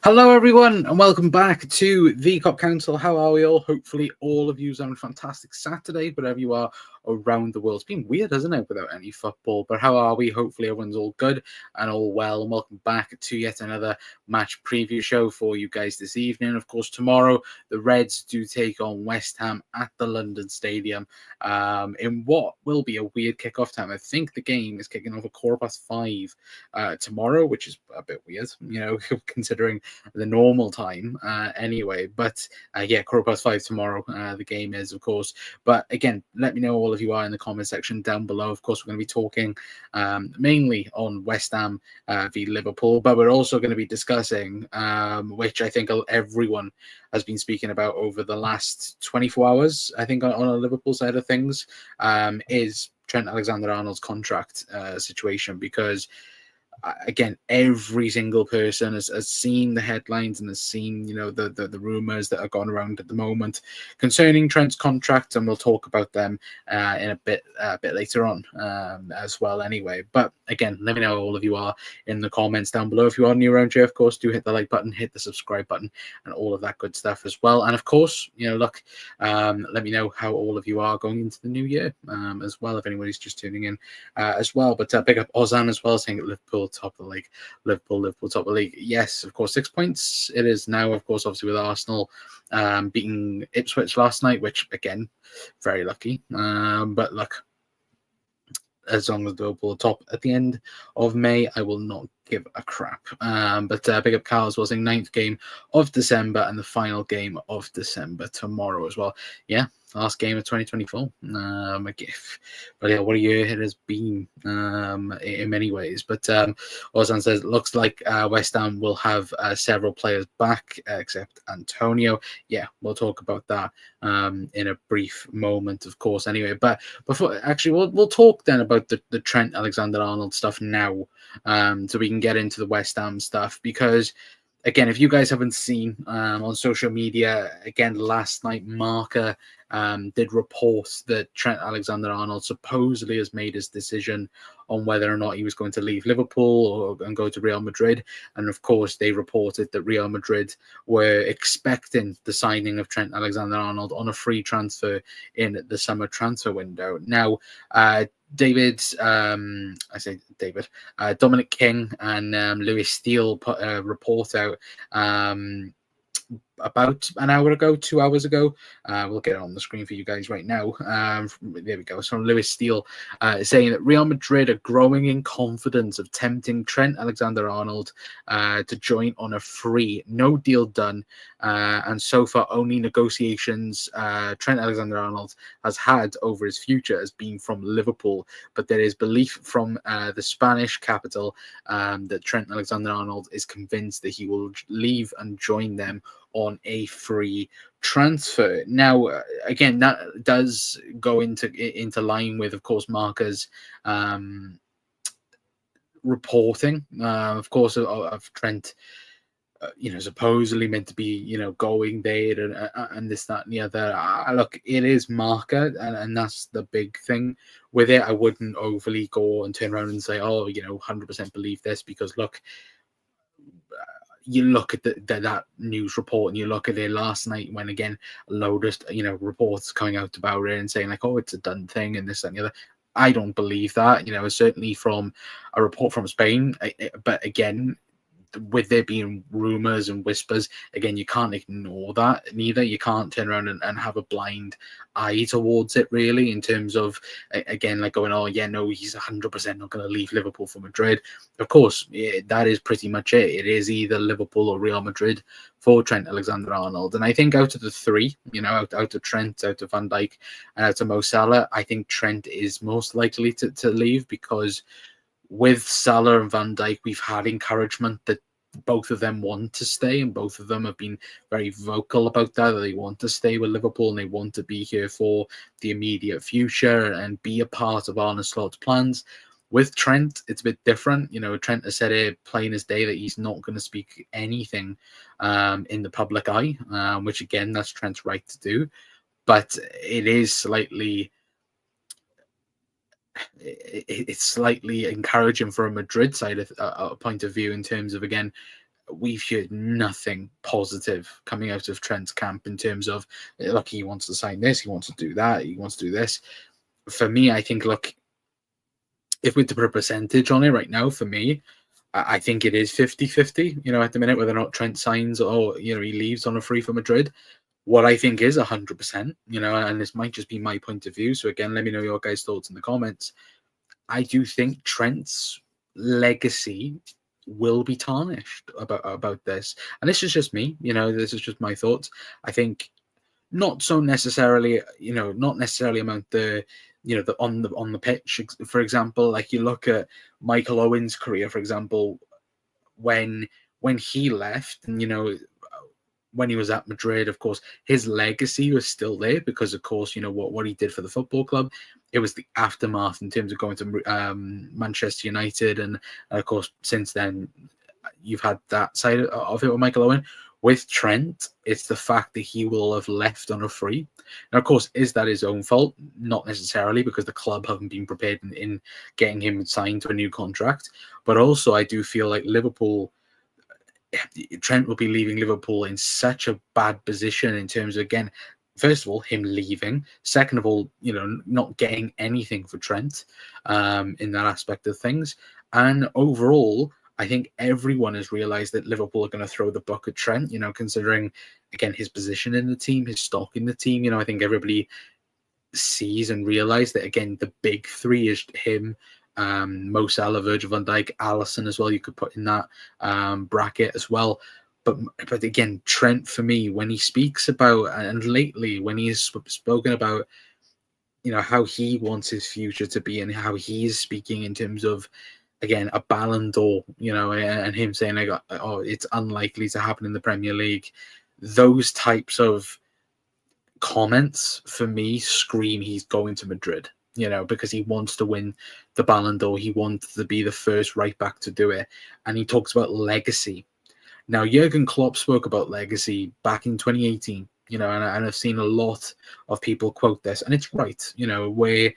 Hello, everyone, and welcome back to the Cop Council. How are we all? Hopefully, all of you are having a fantastic Saturday, wherever you are around the world. It's been weird, hasn't it, without any football? But how are we? Hopefully, everyone's all good and all well. And welcome back to yet another match preview show for you guys this evening. Of course, tomorrow the Reds do take on West Ham at the London Stadium in what will be a weird kickoff time. I think the game is kicking off at 5:15 tomorrow, which is a bit weird, considering the normal time anyway. But yeah, 5:15 tomorrow the game is, of course. But again, let me know all of you are in the comment section down below. Of course, we're going to be talking mainly on West Ham v Liverpool, but we're also going to be discussing which I think everyone has been speaking about over the last 24 hours, I think, on a Liverpool side of things, is Trent Alexander-Arnold's contract situation, because again, every single person has seen the headlines and has seen, the rumors that are going around at the moment concerning Trent's contract, and we'll talk about them in a bit later on as well. Anyway, but again, let me know all of you are in the comments down below. If you are new around here, of course, do hit the like button, hit the subscribe button, and all of that good stuff as well. And of course, let me know how all of you are going into the new year as well, if anybody's just tuning in as well. But pick up Ozan as well, saying Liverpool top of the league. Liverpool top of the league. Yes, of course, 6 points it is now, of course, obviously with Arsenal beating Ipswich last night, which again, very lucky. But look, as long as Liverpool are top at the end of May, I will not give a crap. But big up Carl as well, saying 9th game of December and the final game of December tomorrow as well. Yeah, last game of 2024. But yeah, what a year it has been in many ways. But Ozan says, looks like West Ham will have several players back except Antonio. Yeah, we'll talk about that in a brief moment, of course, anyway. But before, actually, we'll talk then about the Trent Alexander-Arnold stuff now, so we can get into the West Ham stuff, because again, if you guys haven't seen on social media, again, last night Marca did report that Trent Alexander-Arnold supposedly has made his decision on whether or not he was going to leave Liverpool and go to Real Madrid. And of course, they reported that Real Madrid were expecting the signing of Trent Alexander-Arnold on a free transfer in the summer transfer window. Now, Dominic King and Lewis Steele put a report out about an hour ago, 2 hours ago. We'll get it on the screen for you guys right now. There we go. So Lewis Steele saying that Real Madrid are growing in confidence of tempting Trent Alexander-Arnold to join on a free, no deal done, and so far only negotiations Trent Alexander-Arnold has had over his future has been from Liverpool. But there is belief from the Spanish capital that Trent Alexander-Arnold is convinced that he will leave and join them on a free transfer. Now, again, that does go into line with, of course, Marca's reporting, of course, of Trent, supposedly meant to be, going there and this, that, and the other. Look, it is Marca, and that's the big thing with it. I wouldn't overly go and turn around and say, 100% believe this, because look, you look at that news report and you look at it last night when, again, a load of, reports coming out about it and saying like, oh, it's a done thing and this, that, and the other. I don't believe that, certainly from a report from Spain. But again, with there being rumors and whispers, again, you can't ignore that neither. You can't turn around and have a blind eye towards it, really, in terms of, again, like going, oh yeah, no, he's 100% not going to leave Liverpool for Madrid. Of course, that is pretty much it. It is either Liverpool or Real Madrid for Trent Alexander-Arnold. And I think out of the three, out of Trent, out of Van Dijk, and out of Mo Salah, I think Trent is most likely to leave, because with Salah and Van Dijk, we've had encouragement that both of them want to stay, and both of them have been very vocal about that they want to stay with Liverpool and they want to be here for the immediate future and be a part of Arne Slot's plans. With Trent, it's a bit different. Trent has said it plain as day that he's not going to speak anything in the public eye, which, again, that's Trent's right to do. But it is slightly it's slightly encouraging for a Madrid side of a point of view in terms of, again, we've heard nothing positive coming out of Trent's camp in terms of, look, he wants to sign this, he wants to do that, he wants to do this. For me, I think, look, if we're to put a percentage on it right now, for me, I think it is 50-50, at the minute, whether or not Trent signs or, he leaves on a free for Madrid. What I think is 100%, and this might just be my point of view. So again, let me know your guys' thoughts in the comments. I do think Trent's legacy will be tarnished about this. And this is just me, this is just my thoughts. I think not so necessarily, not necessarily about the, the on the pitch, for example. Like, you look at Michael Owen's career, for example, when he left, and when he was at Madrid, of course, his legacy was still there because, of course, what he did for the football club. It was the aftermath in terms of going to Manchester United, and of course, since then, you've had that side of it with Michael Owen. With Trent, it's the fact that he will have left on a free. Now, of course, is that his own fault? Not necessarily, because the club haven't been prepared in getting him signed to a new contract. But also, I do feel like Trent will be leaving Liverpool in such a bad position in terms of, again, first of all, him leaving. Second of all, not getting anything for Trent in that aspect of things. And overall, I think everyone has realised that Liverpool are going to throw the book at Trent, considering, again, his position in the team, his stock in the team. I think everybody sees and realises that, again, the big three is him, Mo Salah, Virgil van Dijk, Alisson as well. You could put in that bracket as well. But again, Trent, for me, when he speaks about, and lately when he has spoken about, how he wants his future to be and how he is speaking in terms of, again, a Ballon d'Or, and him saying, like, oh, it's unlikely to happen in the Premier League. Those types of comments, for me, scream he's going to Madrid, because he wants to win the Ballon d'Or. He wants to be the first right back to do it. And he talks about legacy. Now, Jurgen Klopp spoke about legacy back in 2018, and I've seen a lot of people quote this, and it's right, where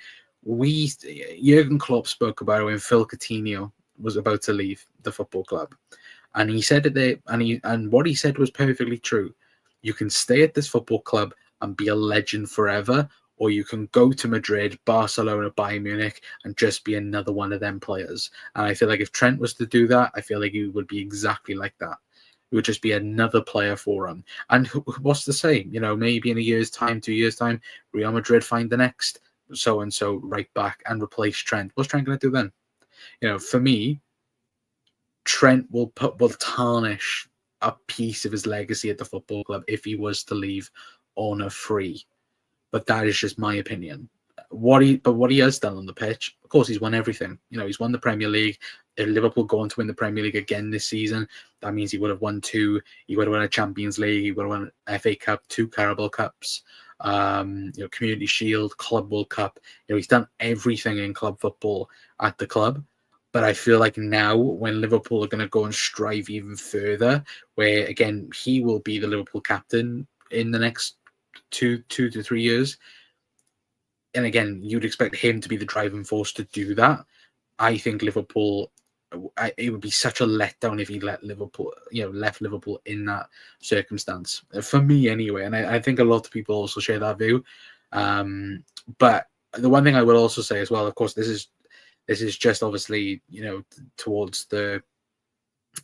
Jurgen Klopp spoke about it when Phil Coutinho was about to leave the football club. And he said it, and what he said was perfectly true. You can stay at this football club and be a legend forever, or you can go to Madrid, Barcelona, Bayern Munich, and just be another one of them players. And I feel like if Trent was to do that, I feel like he would be exactly like that. It would just be another player for him. And what's to say? Maybe in a year's time, 2 years' time, Real Madrid find the next so-and-so right back and replace Trent. What's Trent going to do then? For me, Trent will tarnish a piece of his legacy at the football club if he was to leave on a free. But that is just my opinion. What he has done on the pitch, of course, he's won everything. He's won the Premier League. If Liverpool go on to win the Premier League again this season, that means he would have won 2. He would have won a Champions League. He would have won an FA Cup, 2 Carabao Cups, Community Shield, Club World Cup. He's done everything in club football at the club. But I feel like now, when Liverpool are going to go and strive even further, where, again, he will be the Liverpool captain in the next 2 to 3 years. And again, you'd expect him to be the driving force to do that. I think Liverpool, it would be such a letdown if he left Liverpool in that circumstance. For me, anyway. And I think a lot of people also share that view. But the one thing I will also say as well, of course, this is just obviously, towards the,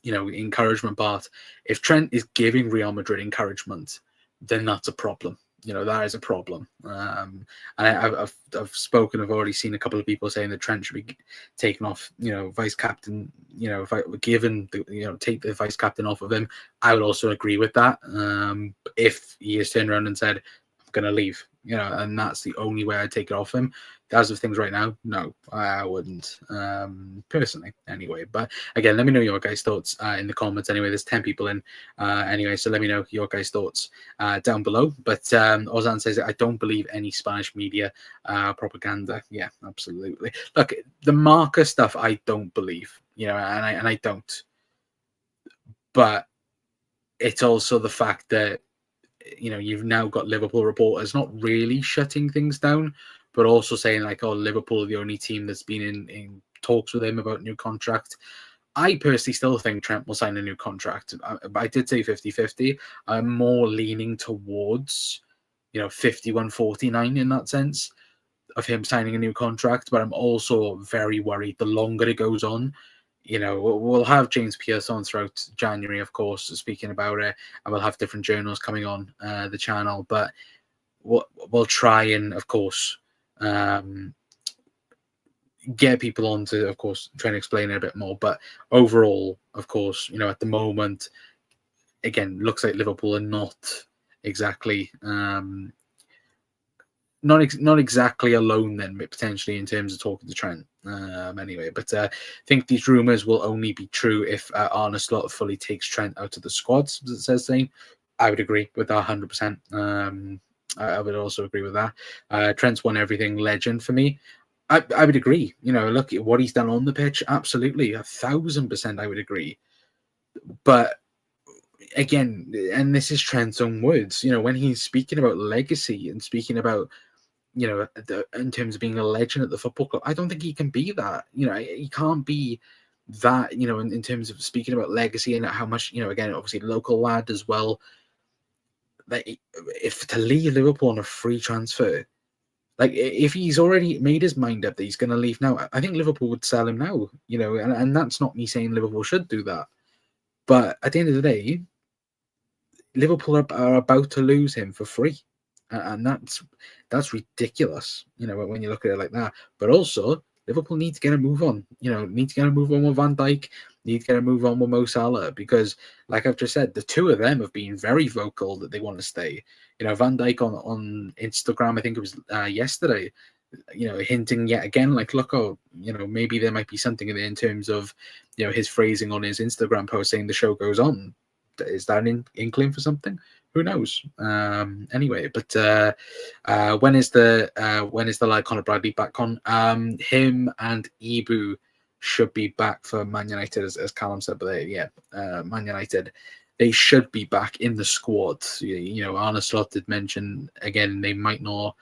encouragement part. If Trent is giving Real Madrid encouragement, then that's a problem. That is a problem. And I've already seen a couple of people saying that Trent should be taken off, vice captain, if I were given, take the vice captain off of him. I would also agree with that. If he has turned around and said, I'm going to leave, and that's the only way I'd take it off him. As of things right now, no, I wouldn't, personally, anyway. But again, let me know your guys' thoughts in the comments. Anyway, there's 10 people in anyway, so let me know your guys' thoughts down below. But Ozan says, I don't believe any Spanish media propaganda. Yeah, absolutely. Look, the Marca stuff, I don't believe, and I don't. But it's also the fact that, you've now got Liverpool reporters not really shutting things down, but also saying like, oh, Liverpool are the only team that's been in talks with him about a new contract. I personally still think Trent will sign a new contract. I did say 50-50. I'm more leaning towards, 51-49 in that sense of him signing a new contract, but I'm also very worried the longer it goes on. We'll have James Pearce on throughout January, of course, speaking about it, and we'll have different journals coming on the channel, but we'll try and, of course, get people on to, of course, try and explain it a bit more. But overall, of course, at the moment, again, looks like Liverpool are not exactly not exactly alone then, but potentially in terms of talking to Trent anyway. But I think these rumours will only be true if Arne Slot fully takes Trent out of the squad, as it says saying. I would agree with that 100%. I would also agree with that. Trent's won everything, legend for me. I would agree. Look at what he's done on the pitch. Absolutely, 1,000% I would agree. But again, and this is Trent's own words, when he's speaking about legacy and speaking about, in terms of being a legend at the football club, I don't think he can be that. He can't be that, in terms of speaking about legacy and how much, again, obviously local lad as well. Like, if to leave Liverpool on a free transfer, like if he's already made his mind up that he's going to leave now, I think Liverpool would sell him now, and that's not me saying Liverpool should do that. But at the end of the day, Liverpool are about to lose him for free. And that's ridiculous, when you look at it like that. But also, Liverpool need to get a move on. Need to get a move on with Van Dijk. Need to get a move on with Mo Salah, because, like I've just said, the two of them have been very vocal that they want to stay. Van Dijk on Instagram, I think it was yesterday, hinting yet again, like, look, maybe there might be something in terms of, his phrasing on his Instagram post saying the show goes on. Is that an inkling for something? Who knows? Anyway, but when is the lad Conor Bradley back on? Him and Ibu should be back for Man United, as Callum said. But Man United, they should be back in the squad. Arne Slot did mention again they might not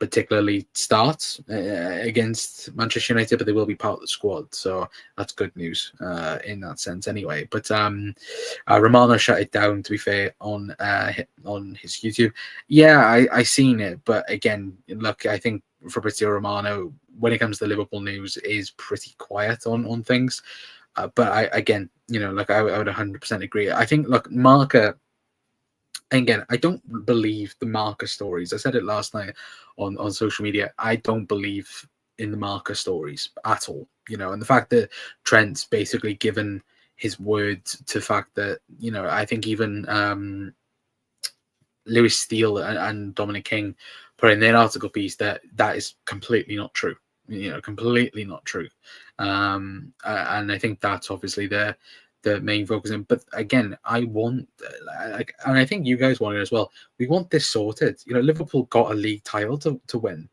particularly start against Manchester United, but they will be part of the squad, so that's good news in that sense anyway. But Romano shut it down, to be fair, on his YouTube. I seen it, but again, look, I think Fabrizio Romano, when it comes to Liverpool news, is pretty quiet on things. But I would 100% agree. I think, look, Marca. Again, I don't believe the Marca stories. I said it last night on social media. I don't believe in the Marca stories at all. And the fact that Trent's basically given his word to the fact that, I think even Lewis Steele and Dominic King put in their article piece that is completely not true. Completely not true. And I think that's obviously the main focus in. But again, I want, and I think you guys want it as well. We want this sorted. Liverpool got a league title to win.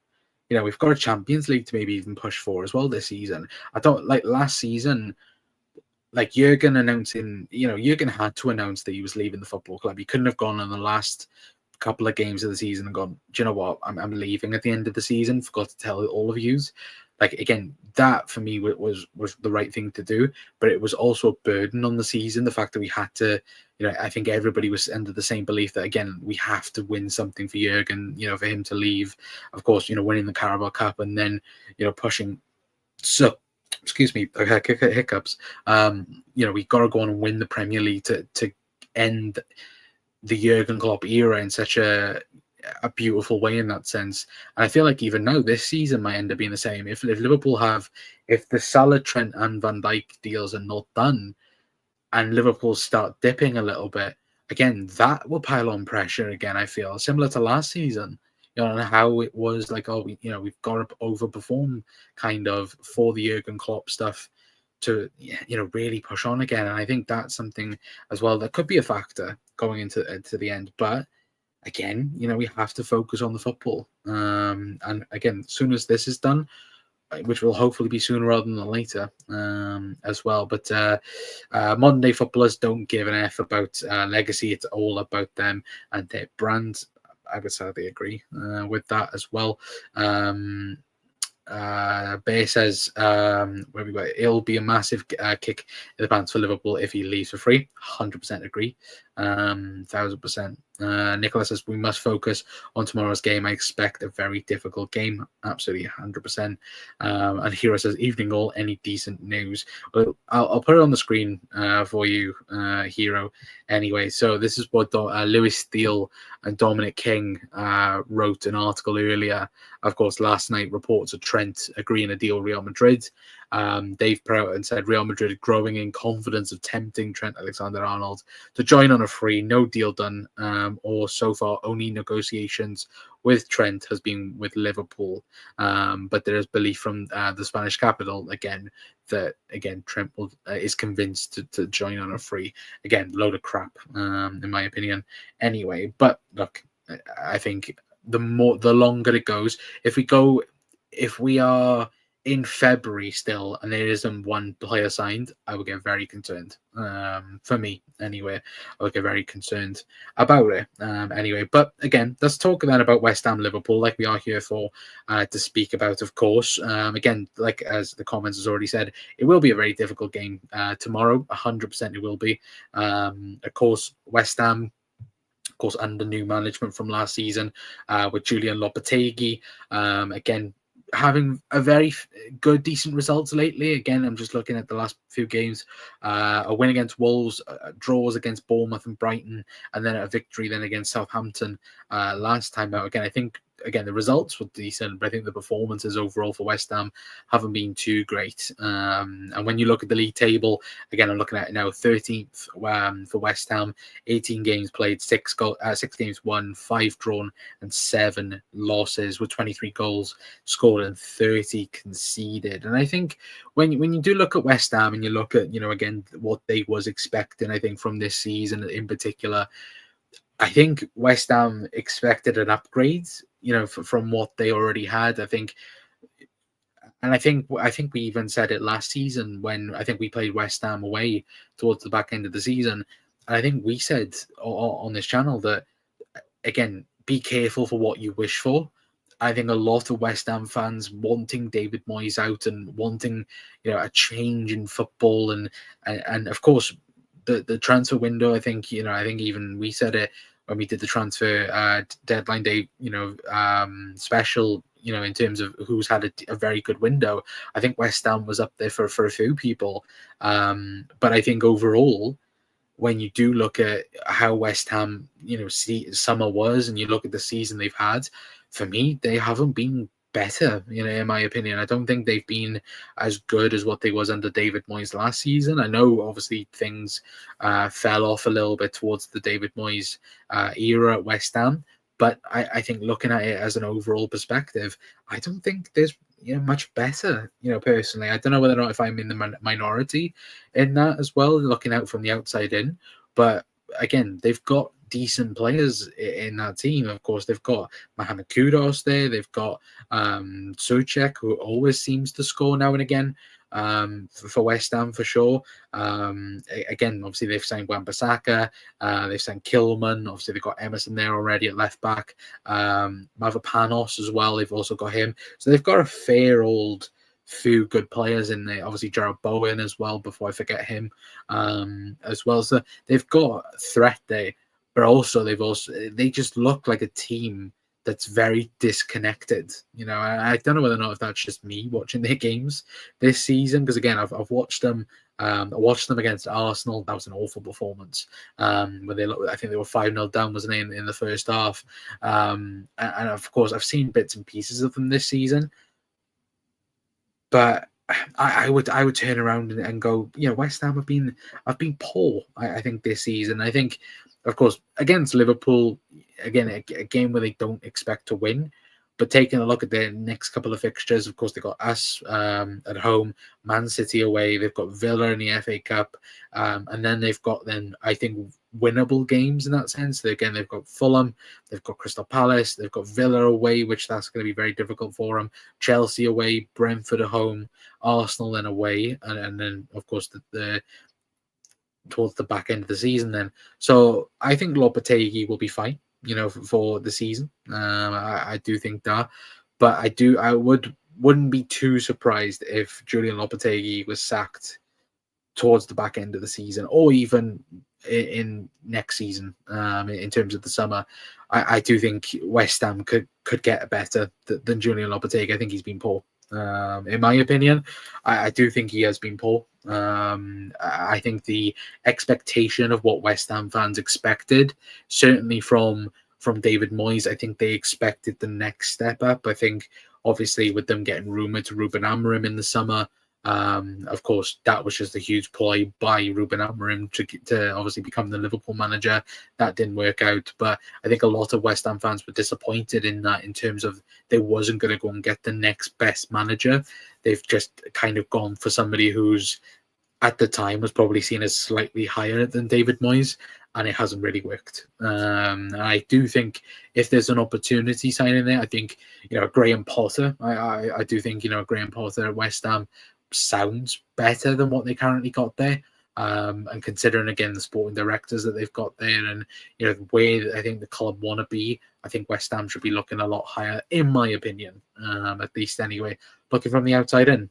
We've got a Champions League to maybe even push for as well this season. I don't like last season. Like Jurgen announcing, Jurgen had to announce that he was leaving the football club. He couldn't have gone on the last couple of games of the season and gone, do you know what? I'm leaving at the end of the season. Forgot to tell all of yous. Like, again, that for me was the right thing to do, but it was also a burden on the season. The fact that we had to, I think everybody was under the same belief that, again, we have to win something for Jurgen, for him to leave. Of course, winning the Carabao Cup and then, pushing. So, excuse me, hiccups. We got to go on and win the Premier League to end the Jurgen Klopp era in such a beautiful way in that sense. And I feel like even now this season might end up being the same. If Liverpool if the Salah, Trent and Van Dijk deals are not done and Liverpool start dipping a little bit, again, that will pile on pressure again, I feel. Similar to last season, and how it was like, we've got to overperform kind of for the Jurgen Klopp stuff to, really push on again. And I think that's something as well that could be a factor going into the end. But again, we have to focus on the football. And again, as soon as this is done, which will hopefully be sooner rather than later as well. But modern day footballers don't give an F about legacy. It's all about them and their brand. I would sadly agree with that as well. Bay says, where we go, it'll be a massive kick in the pants for Liverpool if he leaves for free. 100% agree. 1000%. Nicholas says, we must focus on tomorrow's game. I expect a very difficult game. Absolutely 100%. And Hero says, evening all, any decent news? Well, I'll put it on the screen for you, Hero. Anyway, so this is what Lewis Steele and Dominic King wrote an article earlier. Of course, last night, reports of Trent agreeing a deal with Real Madrid. They've put out and said Real Madrid growing in confidence of tempting Trent Alexander-Arnold to join on a free, no deal done, or so far only negotiations with Trent has been with Liverpool. But there is belief from the Spanish capital again that Trent is convinced to join on a free. Again, load of crap, in my opinion. Anyway, but look, I think the longer it goes, if we are in February still and there isn't one player signed, I would get very concerned. For me, anyway, I would get very concerned about it. Anyway, but again, let's talk then about West Ham Liverpool, like we are here for to speak about, of course. Again, like as the comments has already said, it will be a very difficult game tomorrow. 100% it will be. Of course, West Ham, of course, under new management from last season with Julian Lopetegui. Again, having a very good, decent results lately. Again, I'm just looking at the last few games. A win against Wolves, draws against Bournemouth and Brighton, and then a victory then against Southampton last time out. Again, I think the results were decent, but I think the performances overall for West Ham haven't been too great. And when you look at the league table, again, I'm looking at it now, 13th for West Ham, 18 games played, 6 games won, 5 drawn, and 7 losses with 23 goals scored and 30 conceded. And I think when you do look at West Ham and you look at, again, what they was expecting, I think from this season in particular, I think West Ham expected an upgrade, from what they already had. I think we even said it last season when I think we played West Ham away towards the back end of the season. And I think we said on this channel that, again, be careful for what you wish for. I think a lot of West Ham fans wanting David Moyes out and wanting, a change in football and of course the transfer window. I think even we said it when we did the transfer deadline day, special, in terms of who's had a very good window. I think West Ham was up there for a few people. But I think overall, when you do look at how West Ham, summer was, and you look at the season they've had, for me, they haven't been better, in my opinion. I don't think they've been as good as what they was under David Moyes last season. I know obviously things fell off a little bit towards the David Moyes era at West Ham, but I think looking at it as an overall perspective, I don't think there's much better, personally. I don't know whether or not if I'm in the minority in that as well, looking out from the outside in, but again, they've got decent players in that team. Of course, they've got Mohamed Kudus there. They've got Soucek, who always seems to score now and again for West Ham for sure. Again, obviously they've signed Wan-Bissaka, they've signed Kilman. Obviously they've got Emerson there already at left back. Mavropanos as well. They've also got him. So they've got a fair old few good players in there. Obviously Jarrod Bowen as well, before I forget him as well. So they've got threat there. But also they just look like a team that's very disconnected. I don't know whether or not if that's just me watching their games this season, because again, I've watched them. I watched them against Arsenal. That was an awful performance. I think they were 5-0 down, wasn't they, in the first half? And of course, I've seen bits and pieces of them this season, but I would turn around and go, West Ham have been poor. I think this season. I think, of course, against Liverpool, again, a game where they don't expect to win. But taking a look at their next couple of fixtures, of course, they've got us at home, Man City away, they've got Villa in the FA Cup, and then they've got, I think, winnable games in that sense. They've got Fulham, they've got Crystal Palace, they've got Villa away, which that's going to be very difficult for them, Chelsea away, Brentford at home, Arsenal then away, and then, of course, the towards the back end of the season then. So I think Lopetegui will be fine. for the season. I do think that, but I wouldn't be too surprised if Julian Lopetegui was sacked towards the back end of the season, or even in next season. In terms of the summer, I do think West Ham could get better than Julian Lopetegui. I think he's been poor. In my opinion, I do think he has been poor. I think the expectation of what West Ham fans expected, certainly from David Moyes, I think they expected the next step up. I think obviously with them getting rumoured to Ruben Amorim in the summer, of course, that was just a huge ploy by Ruben Amorim to obviously become the Liverpool manager. That didn't work out, but I think a lot of West Ham fans were disappointed in that, in terms of they wasn't going to go and get the next best manager. They've just kind of gone for somebody who's at the time was probably seen as slightly higher than David Moyes, and it hasn't really worked. And I do think if there's an opportunity signing there, I think Graham Potter. I do think Graham Potter at West Ham sounds better than what they currently got there. And considering again the sporting directors that they've got there, and the way that I think the club want to be, I think West Ham should be looking a lot higher, in my opinion, at least anyway. Looking from the outside in,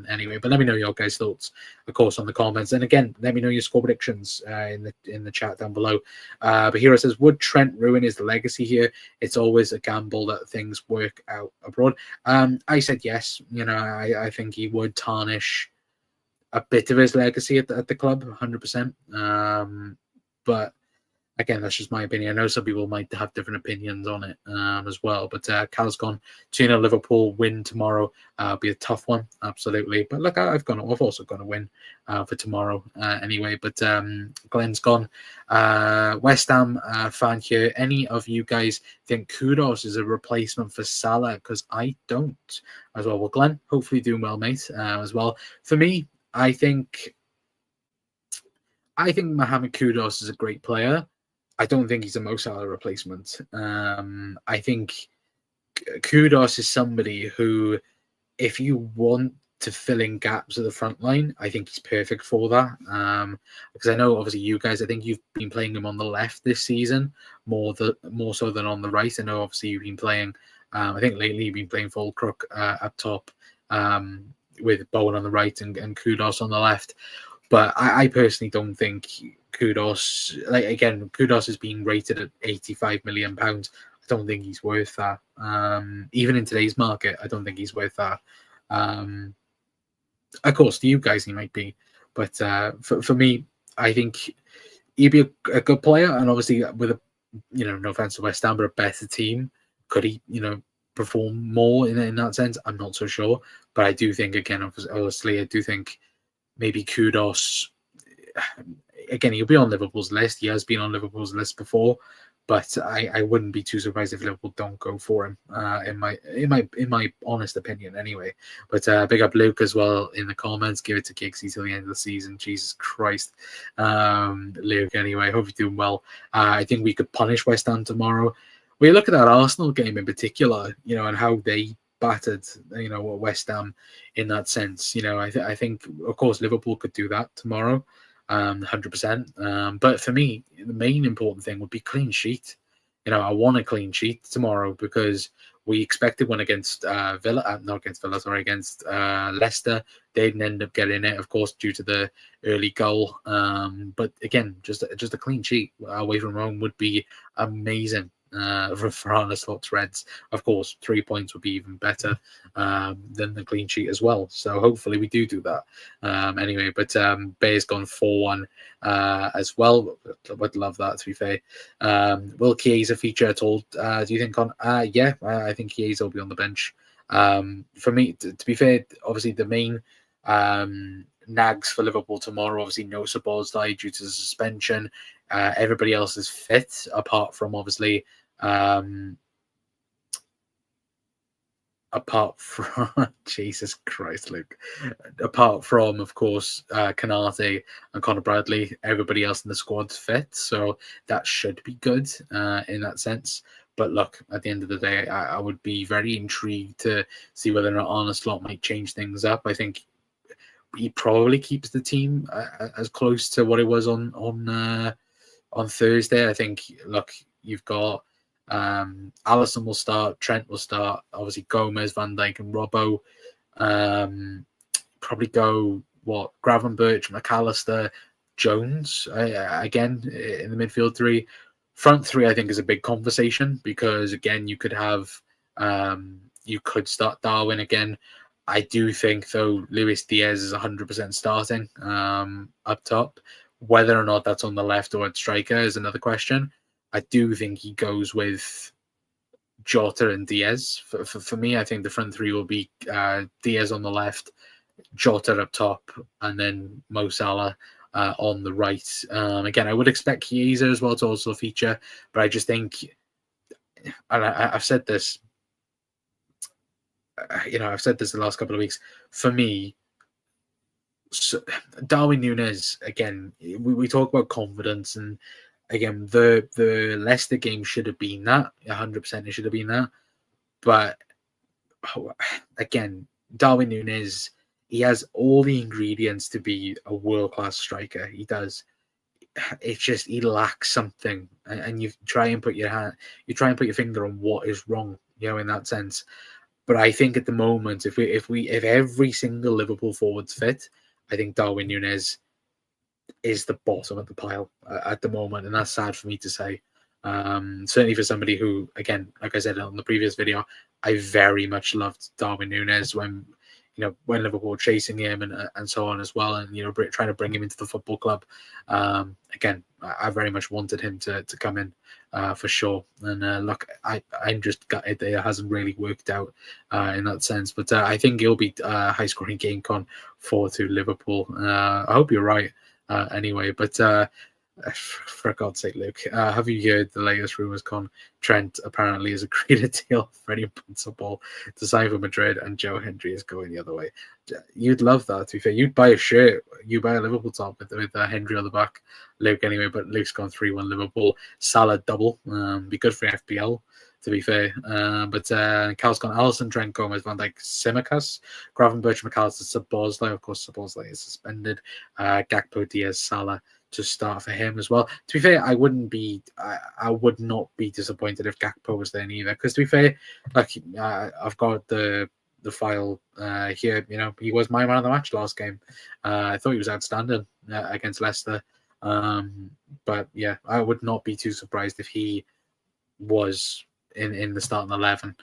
anyway. But let me know your guys' thoughts, of course, on the comments, and again, let me know your score predictions in the chat down below. But here it says, would Trent ruin his legacy here? It's always a gamble that things work out abroad. I said yes. I think he would tarnish a bit of his legacy at the club, 100%. But again, that's just my opinion. I know some people might have different opinions on it as well. But Cal's gone 2-0 Liverpool win tomorrow. Be a tough one, absolutely. But look, I've also gone to win for tomorrow anyway. But Glenn's gone. West Ham fan here. Any of you guys think Kudos is a replacement for Salah? Because I don't as well. Well, Glenn, hopefully doing well, mate, as well. For me, I think Mohamed Kudus is a great player. I don't think he's a Mo Salah replacement. I think Kudus is somebody who, if you want to fill in gaps at the front line, I think he's perfect for that. Because I know, obviously, you guys, I think you've been playing him on the left this season more so than on the right. I know, obviously, you've been playing. I think lately you've been playing Fulcrook up top. With Bowen on the right and Kudus on the left. But I personally don't think Kudus, Kudus is being rated at £85 million. I don't think he's worth that. Even in today's market, I don't think he's worth that. Of course, to you guys, he might be. But for me, I think he'd be a good player. And obviously, with no offense to West Ham, but a better team, could he, perform more in that sense? I'm not so sure, but I do think, again, obviously, I do think maybe Kudus, again, he'll be on Liverpool's list. He has been on Liverpool's list before, but I wouldn't be too surprised if Liverpool don't go for him. In my honest opinion, anyway. But big up Luke as well in the comments. Give it to Giggsy till the end of the season. Jesus Christ, Luke. Anyway, hope you're doing well. I think we could punish West Ham tomorrow. We look at that Arsenal game in particular, and how they battered, West Ham in that sense. I think, of course, Liverpool could do that tomorrow, 100%. But for me, the main important thing would be clean sheet. I want a clean sheet tomorrow because we expected one against against Leicester. They didn't end up getting it, of course, due to the early goal. But again, just a clean sheet away from home would be amazing. For our slots Reds, of course, 3 points would be even better than the clean sheet as well. So hopefully we do that. Anyway, but Bay's gone 4-1 as well. Would love that, to be fair. Will Chiesa feature at all? Do you think on? Yeah, I think Chiesa will be on the bench. For me, to be fair, obviously the main nags for Liverpool tomorrow, obviously no Szoboszlai due to the suspension. Everybody else is fit apart from obviously Jesus Christ, Luke. Apart from, of course, Kanate and Conor Bradley, everybody else in the squad's fit, so that should be good in that sense. But look, at the end of the day, I would be very intrigued to see whether or not Arne Slot might change things up. I think he probably keeps the team as close to what it was on Thursday. I think, look, you've got Alisson will start, Trent will start, obviously Gomez, Van Dijk, and Robbo. Probably go Gravenberch, McAllister, Jones again in the midfield three. Front three, I think, is a big conversation because again, you could have you could start Darwin again. I do think though Luis Diaz is 100% starting up top. Whether or not that's on the left or at striker is another question. I do think he goes with Jota and Diaz. For me, I think the front three will be Diaz on the left, Jota up top, and then Mo Salah on the right. Again, I would expect Chiesa as well to also feature, but I just think, and I've said this, I've said this the last couple of weeks. For me, Darwin Núñez, again, we talk about confidence, and again, the Leicester game should have been that. 100% it should have been that. But again, Darwin Núñez, he has all the ingredients to be a world-class striker. He does. It's just he lacks something, and you try and put your finger on what is wrong, in that sense. But I think at the moment, if every single Liverpool forward's fit, I think Darwin Núñez is the bottom of the pile at the moment, and that's sad for me to say. Certainly for somebody who, again, like I said on the previous video, I very much loved Darwin Núñez when Liverpool were chasing him and so on as well, and trying to bring him into the football club. Again, I very much wanted him to come in for sure. And look, I'm just gutted that it hasn't really worked out in that sense. But I think it'll be a high-scoring game, Con, 4-2 Liverpool. I hope you're right. Anyway, but for God's sake, Luke, have you heard the latest rumours? Con, Trent apparently has agreed a deal for any principal to sign for Madrid, and Joe Hendry is going the other way. You'd love that, to be fair. You'd buy a shirt, you buy a Liverpool top with Hendry on the back, Luke, anyway. But Luke's gone 3-1 Liverpool. Salah double, be good for FPL, to be fair. But Cal's gone Alisson, Trent, Gomez, Van Dijk, Tsimikas, Gravenberch, McAllister, Szoboszlai. Of course, Szoboszlai is suspended. Gakpo, Diaz, Salah to start for him as well. To be fair, I would not be disappointed if Gakpo was there neither. Because to be fair, like I've got the file here. He was my man of the match last game. I thought he was outstanding against Leicester. But yeah, I would not be too surprised if he was in the starting 11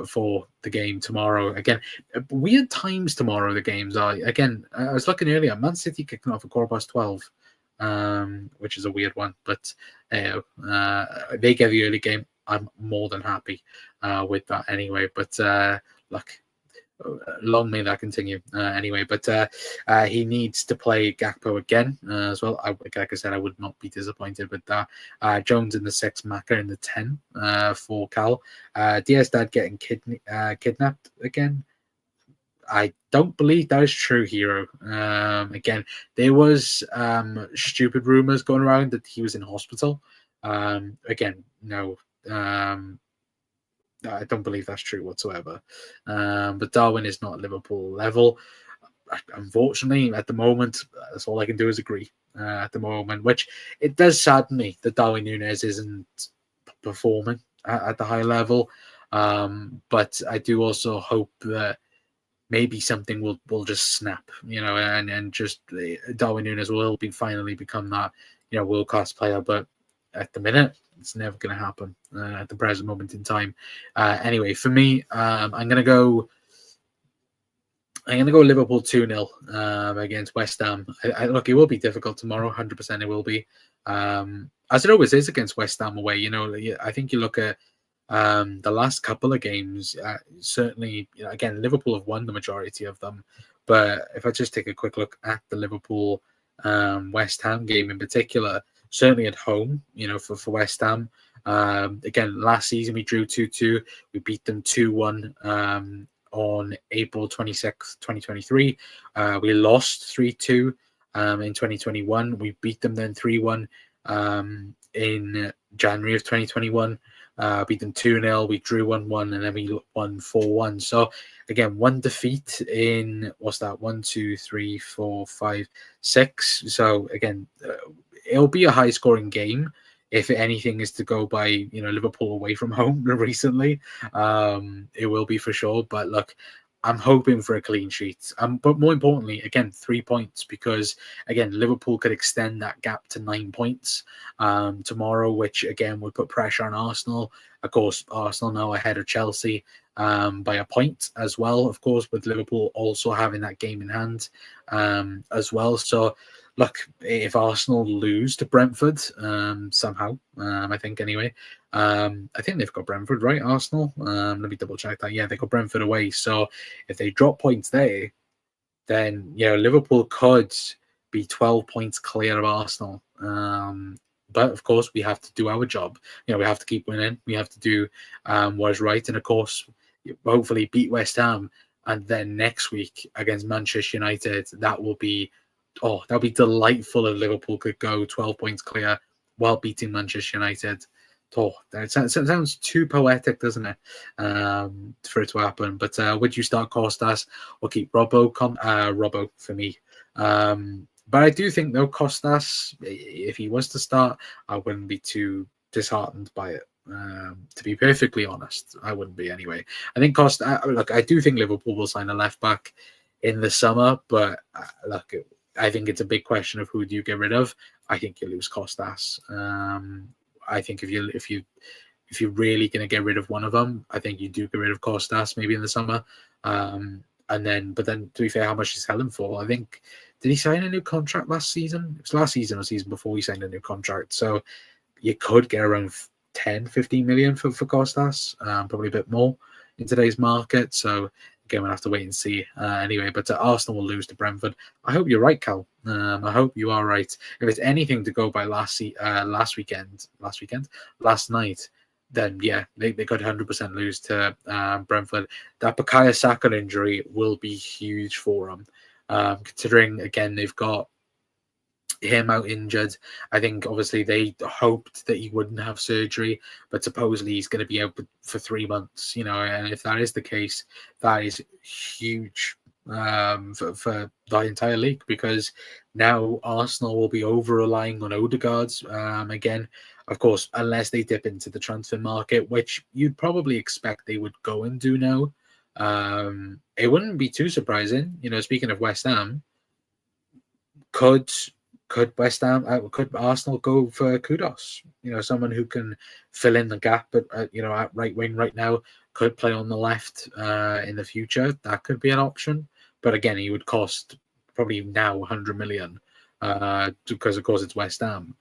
for the game tomorrow. Again, weird times tomorrow. The games are, again, I was looking earlier, Man City kicking off at 12:15, which is a weird one, but they get the early game. I'm more than happy with that anyway. But look, long may that continue anyway. But he needs to play Gakpo again as well. Like I said, I would not be disappointed with that. Jones in the 6, Maka in the 10 for Cal. Diaz dad getting kidnapped again. I don't believe that is true, Hero. Again, there was stupid rumors going around that he was in hospital. Again, no. I don't believe that's true whatsoever. But Darwin is not Liverpool level. Unfortunately, at the moment, that's all I can do is agree at the moment, which it does sadden me that Darwin Núñez isn't performing at the high level. But I do also hope that maybe something will just snap, and just Darwin Núñez will finally become that, world-class player. But at the minute, it's never going to happen at the present moment in time. Anyway, for me, I'm going to go Liverpool 2-0 against West Ham. Look, it will be difficult tomorrow. 100% it will be. As it always is against West Ham away. I think you look at the last couple of games, certainly, again, Liverpool have won the majority of them. But if I just take a quick look at the Liverpool West Ham game in particular, certainly at home, for West Ham. Again, last season we drew 2-2. We beat them 2-1 on April 26th, 2023. We lost 3-2 in 2021. We beat them then 3-1 in January of 2021. Beat them 2-0. We drew 1-1, and then we won 4-1. So again, one defeat in, what's that? 1, 2, 3, 4, 5, 6. So again, it'll be a high-scoring game. if anything is to go by, Liverpool away from home recently, it will be for sure. But look, I'm hoping for a clean sheet. But more importantly, again, 3 points, because again, Liverpool could extend that gap to 9 points tomorrow, which again would put pressure on Arsenal. Of course, Arsenal now ahead of Chelsea by a point as well, of course, with Liverpool also having that game in hand as well. So look, if Arsenal lose to Brentford somehow, I think anyway, I think they've got Brentford, right? Arsenal. Let me double check that. Yeah, they got Brentford away. So if they drop points there, then Liverpool could be 12 points clear of Arsenal. But of course, we have to do our job. We have to keep winning. We have to do what is right, and of course, hopefully beat West Ham. And then next week against Manchester United, that'll be delightful if Liverpool could go 12 points clear while beating Manchester United. Oh, that sounds too poetic, doesn't it, for it to happen? But would you start Costas or keep Robbo? Robbo for me. But I do think, though, Costas, if he was to start, I wouldn't be too disheartened by it. To be perfectly honest, I wouldn't be anyway. I think look, I do think Liverpool will sign a left back in the summer, but look, I think it's a big question of who do you get rid of. I think you lose Costas. I think if you're really going to get rid of one of them, I think you do get rid of Costas maybe in the summer. But then to be fair, how much is selling for? I think, did he sign a new contract last season? It was last season or season before he signed a new contract. So you could get around 10, 15 million for Costas, probably a bit more in today's market. So again, we'll have to wait and see. Anyway, but Arsenal will lose to Brentford. I hope you're right, Cal. I hope you are right. If it's anything to go by last night, then yeah, they could 100% lose to Brentford. That Bukayo Saka injury will be huge for them, considering again they've got him out injured. I think obviously they hoped that he wouldn't have surgery, but supposedly he's going to be out for 3 months. And if that is the case, that is huge for the entire league, because now Arsenal will be over relying on Odegaard again. Of course, unless they dip into the transfer market, which you'd probably expect they would go and do now. It wouldn't be too surprising. Speaking of West Ham, could Arsenal go for Kudos? Someone who can fill in the gap at right wing right now, could play on the left in the future. That could be an option, but again, he would cost probably now 100 million because of course it's West Ham.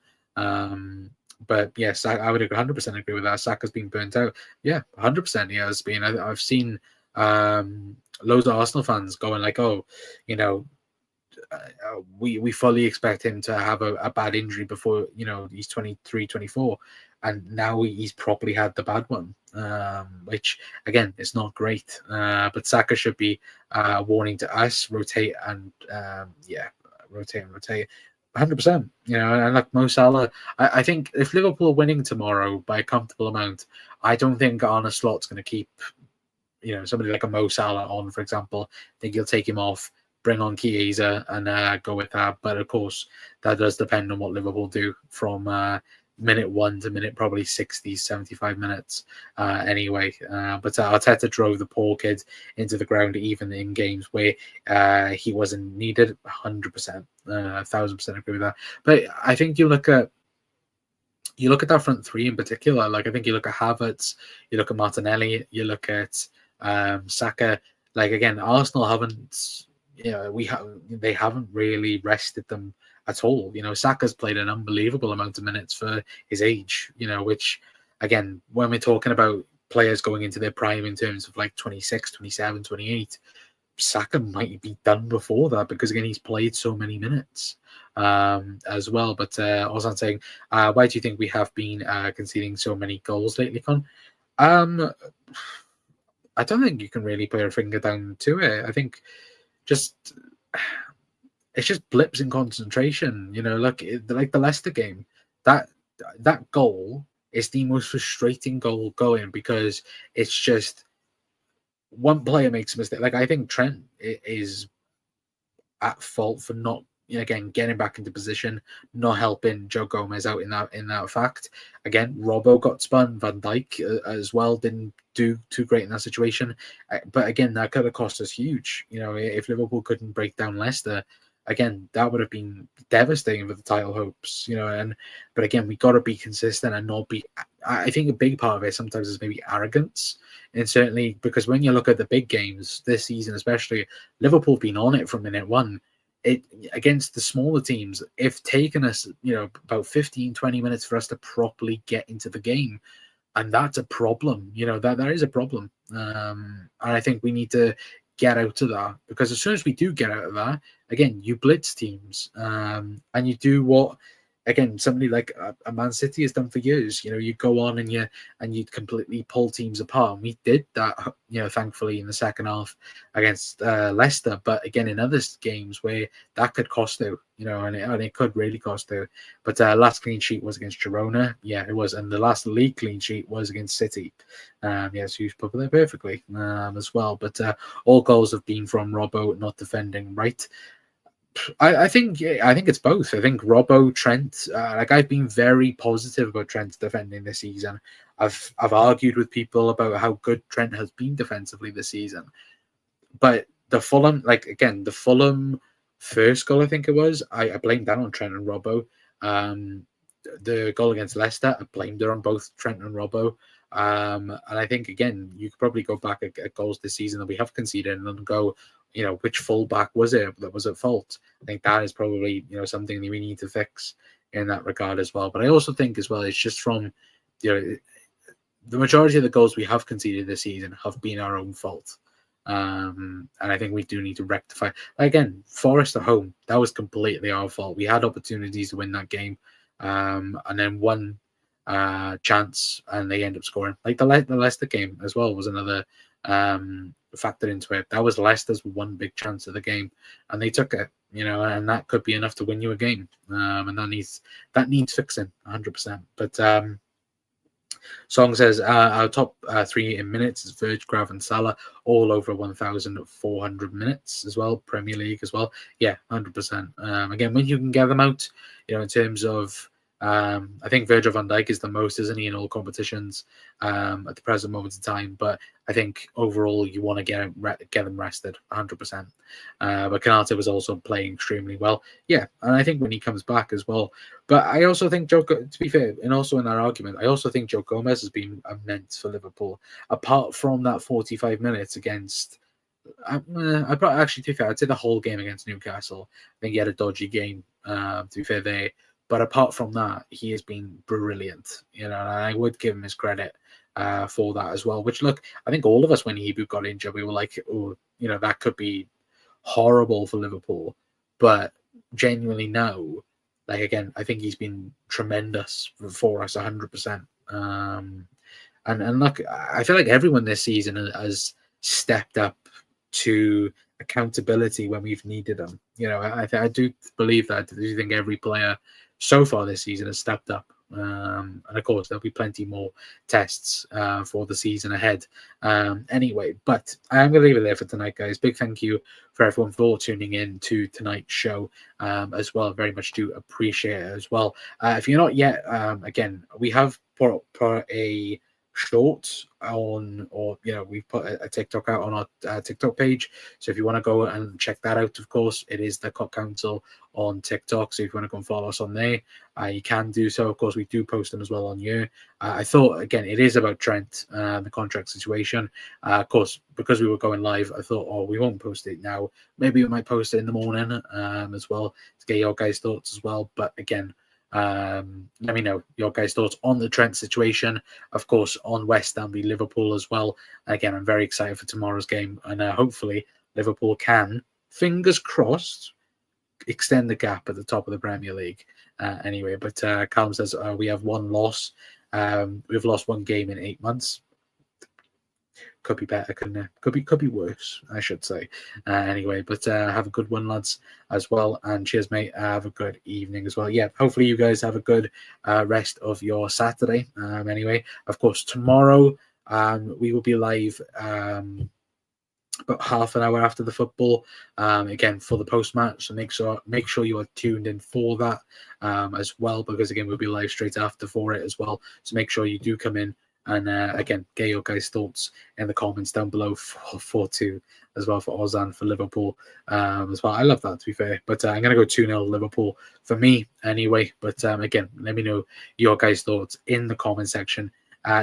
But yes, I would 100% agree with that. Saka's been burnt out. Yeah, 100% he has been. I've seen loads of Arsenal fans going like, oh, we fully expect him to have a bad injury before he's 23, 24, and now he's probably had the bad one, which again is not great. But Saka should be a warning to us. Rotate and rotate 100%. And like Mo Salah, I think if Liverpool are winning tomorrow by a comfortable amount, I don't think Arne Slot's going to keep somebody like a Mo Salah on, for example. I think he'll take him off, bring on Chiesa and go with that. But of course, that does depend on what Liverpool do from minute 1 to minute probably 60, 75 minutes anyway. But Arteta drove the poor kid into the ground even in games where he wasn't needed. 100%, 1,000% agree with that. But I think you look at that front three in particular. Like I think you look at Havertz, you look at Martinelli, you look at Saka. Like again, Arsenal haven't. They haven't really rested them at all. Saka's played an unbelievable amount of minutes for his age, which, again, when we're talking about players going into their prime in terms of like 26, 27, 28, Saka might be done before that because, again, he's played so many minutes as well. But also I'm saying, why do you think we have been conceding so many goals lately, Con? I don't think you can really put your finger down to it. I think it's just blips in concentration. Like the Leicester game, that goal is the most frustrating goal going because it's just one player makes a mistake. Like I think Trent is at fault for not again, getting back into position, not helping Joe Gomez out in that fact. Again, Robbo got spun. Van Dijk as well didn't do too great in that situation. But again, that could have cost us huge. If Liverpool couldn't break down Leicester, again, that would have been devastating for the title hopes. But again, we got to be consistent and not be. I think a big part of it sometimes is maybe arrogance, and certainly because when you look at the big games this season, especially Liverpool been on it from minute one. It against the smaller teams, it's taken us, about 15, 20 minutes for us to properly get into the game. And that's a problem. That is a problem. And I think we need to get out of that, because as soon as we do get out of that, again, you blitz teams, and you do what, again, somebody like a Man City has done for years. You go on and you completely pull teams apart. And we did that, thankfully in the second half against Leicester. But again, in other games where that could cost you, and it could really cost you. But last clean sheet was against Girona. Yeah, it was. And the last league clean sheet was against City. Yes, you put there perfectly as well. But all goals have been from Robbo not defending right. I think it's both. I think Robbo, Trent, I've been very positive about Trent defending this season. I've argued with people about how good Trent has been defensively this season, but the Fulham, the Fulham first goal, I think it was, I blamed that on Trent and Robbo. The goal against Leicester, I blamed it on both Trent and Robbo. And I think, again, you could probably go back at goals this season that we have conceded and go, which fullback was it that was at fault? I think that is probably, something that we need to fix in that regard as well. But I also think as well, it's just from, the majority of the goals we have conceded this season have been our own fault. And I think we do need to rectify. Again, Forest at home, that was completely our fault. We had opportunities to win that game, and then one chance and they end up scoring. Like the Leicester game as well was another factor into it. That was Leicester's one big chance of the game, and they took it. And that could be enough to win you a game. And that needs fixing 100%. But Song says our top three in minutes is Virg, Grav, and Salah, all over 1,400 minutes as well. Premier League as well. Yeah, 100%. Again, when you can get them out, in terms of I think Virgil van Dijk is the most, isn't he, in all competitions at the present moment in time. But I think overall you want to get them rested 100%. But Konate was also playing extremely well. Yeah, and I think when he comes back as well. But I also think, to be fair, and also in our argument, I also think Joe Gomez has been immense for Liverpool. Apart from that 45 minutes against... actually, to be fair, I'd say the whole game against Newcastle. I think he had a dodgy game, to be fair there. But apart from that, he has been brilliant, and I would give him his credit for that as well. Which, look, I think all of us, when Hebrew got injured, we were like, oh, that could be horrible for Liverpool. But genuinely, no. Again, I think he's been tremendous for us, 100%. And look, I feel like everyone this season has stepped up to accountability when we've needed them. I do believe that. I do think every player so far this season has stepped up. And of course, there'll be plenty more tests for the season ahead. Anyway, but I'm going to leave it there for tonight, guys. Big thank you for everyone for tuning in to tonight's show as well. Very much do appreciate it as well. If you're not yet, again, we have put a short on, or we've put a TikTok out on our TikTok page, so if you want to go and check that out, of course, it is the Cop Council on TikTok. So if you want to go and follow us on there, you can do so. Of course, we do post them as well on here. I thought, again, it is about Trent, the contract situation. Of course, because we were going live, I thought, oh, we won't post it now. Maybe we might post it in the morning as well to get your guys' thoughts as well. But again, let me know your guys' thoughts on the Trent situation, of course, on West Ham v Liverpool as well. Again, I'm very excited for tomorrow's game, and hopefully Liverpool can, fingers crossed, extend the gap at the top of the Premier League. Anyway, but Calum says we have one loss. We've lost one game in 8 months. Could be better, couldn't it? Could be worse, I should say. Anyway, but have a good one, lads, as well. And cheers, mate. Have a good evening as well. Yeah, hopefully you guys have a good rest of your Saturday. Anyway, of course, tomorrow we will be live about half an hour after the football, again for the post match. So make sure you are tuned in for that as well, because again we'll be live straight after for it as well. So make sure you do come in and again get your guys' thoughts in the comments down below for 2 as well for Ozan for Liverpool as well. I love that, to be fair, but I'm gonna go 2-0 Liverpool for me anyway. But again, let me know your guys' thoughts in the comment section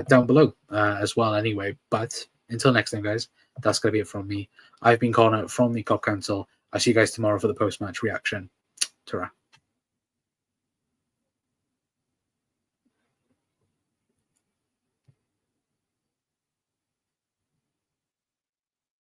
down below as well anyway. But until next time, guys, that's going to be it from me. I've been Connor from the Cop Council. I'll see you guys tomorrow for the post-match reaction. Ta-ra.